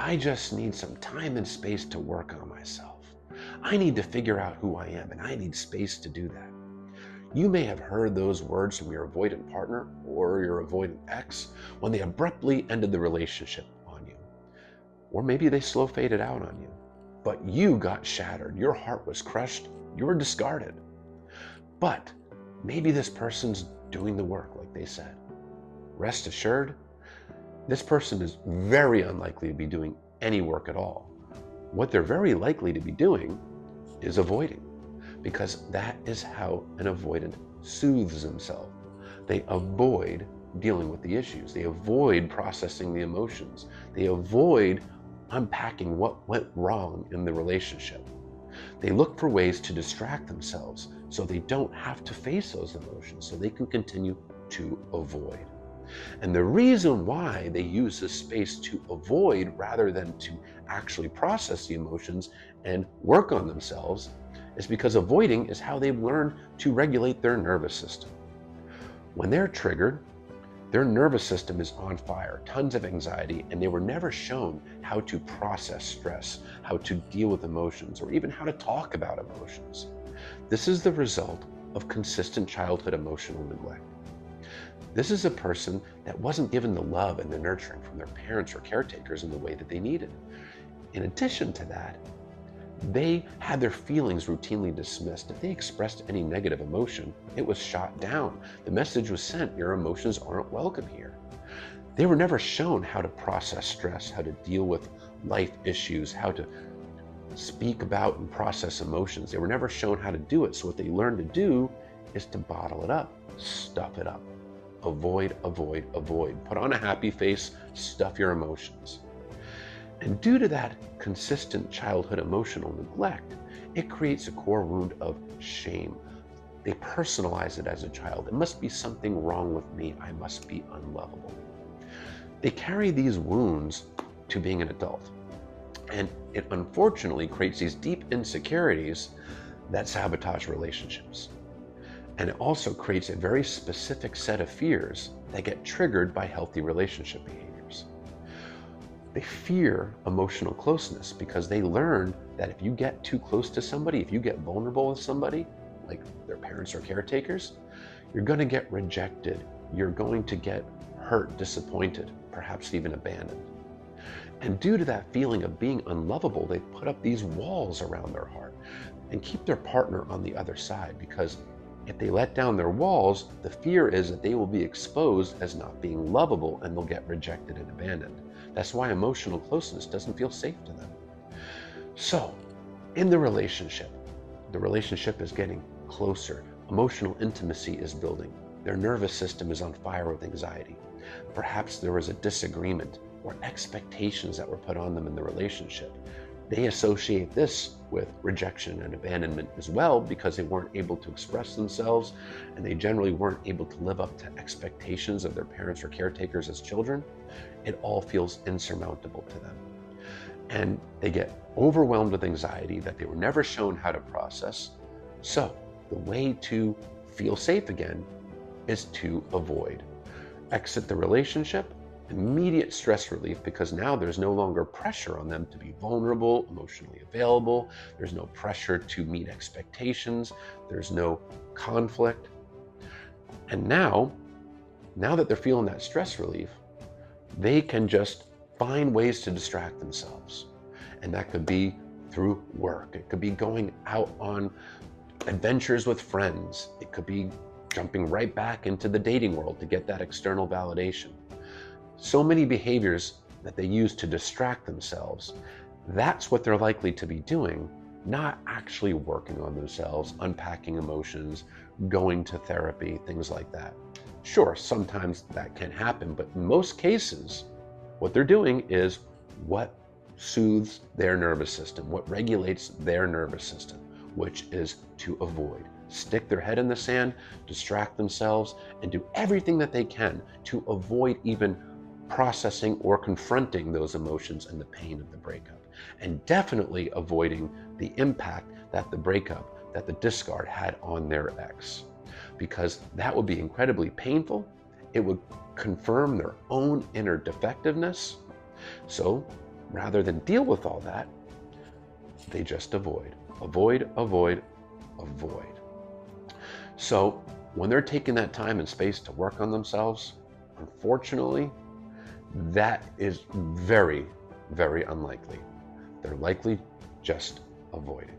I just need some time and space to work on myself. I need to figure out who I am, and I need space to do that. You may have heard those words from your avoidant partner or your avoidant ex when they abruptly ended the relationship on you. Or maybe they slow faded out on you. But you got shattered, your heart was crushed, you were discarded. But maybe this person's doing the work like they said. Rest assured, this person is very unlikely to be doing any work at all. What they're very likely to be doing is avoiding, because that is how an avoidant soothes himself. They avoid dealing with the issues. They avoid processing the emotions. They avoid unpacking what went wrong in the relationship. They look for ways to distract themselves so they don't have to face those emotions, so they can continue to avoid. And the reason why they use this space to avoid rather than to actually process the emotions and work on themselves is because avoiding is how they've learned to regulate their nervous system. When they're triggered, their nervous system is on fire, tons of anxiety, and they were never shown how to process stress, how to deal with emotions, or even how to talk about emotions. This is the result of consistent childhood emotional neglect. This is a person that wasn't given the love and the nurturing from their parents or caretakers in the way that they needed. In addition to that, they had their feelings routinely dismissed. If they expressed any negative emotion, it was shot down. The message was sent, your emotions aren't welcome here. They were never shown how to process stress, how to deal with life issues, how to speak about and process emotions. They were never shown how to do it. So what they learned to do is to bottle it up, stuff it up. Avoid, avoid, avoid. Put on a happy face, stuff your emotions. And due to that consistent childhood emotional neglect, it creates a core wound of shame. They personalize it as a child. There must be something wrong with me. I must be unlovable. They carry these wounds to being an adult. And it unfortunately creates these deep insecurities that sabotage relationships. And it also creates a very specific set of fears that get triggered by healthy relationship behaviors. They fear emotional closeness because they learned that if you get too close to somebody, if you get vulnerable with somebody, like their parents or caretakers, you're going to get rejected. You're going to get hurt, disappointed, perhaps even abandoned. And due to that feeling of being unlovable, they put up these walls around their heart and keep their partner on the other side, because if they let down their walls, the fear is that they will be exposed as not being lovable and they'll get rejected and abandoned. That's why emotional closeness doesn't feel safe to them. So, in the relationship is getting closer. Emotional intimacy is building. Their nervous system is on fire with anxiety. Perhaps there was a disagreement or expectations that were put on them in the relationship. They associate this with rejection and abandonment as well because they weren't able to express themselves, and they generally weren't able to live up to expectations of their parents or caretakers as children. It all feels insurmountable to them. And they get overwhelmed with anxiety that they were never shown how to process. So the way to feel safe again is to avoid. Exit the relationship. Immediate stress relief, because now there's no longer pressure on them to be vulnerable, emotionally available. There's no pressure to meet expectations. There's no conflict. And now that they're feeling that stress relief, they can just find ways to distract themselves. And that could be through work. It could be going out on adventures with friends. It could be jumping right back into the dating world to get that external validation. So many behaviors that they use to distract themselves, that's what they're likely to be doing, not actually working on themselves, unpacking emotions, going to therapy, things like that. Sure, sometimes that can happen, but in most cases, what they're doing is what soothes their nervous system, what regulates their nervous system, which is to avoid. Stick their head in the sand, distract themselves, and do everything that they can to avoid even processing or confronting those emotions and the pain of the breakup, and definitely avoiding the impact that the breakup, that the discard had on their ex, because that would be incredibly painful. It would confirm their own inner defectiveness. So rather than deal with all that, they just avoid, avoid, avoid, avoid. So when they're taking that time and space to work on themselves, unfortunately, that is very, very unlikely. They're likely just avoiding.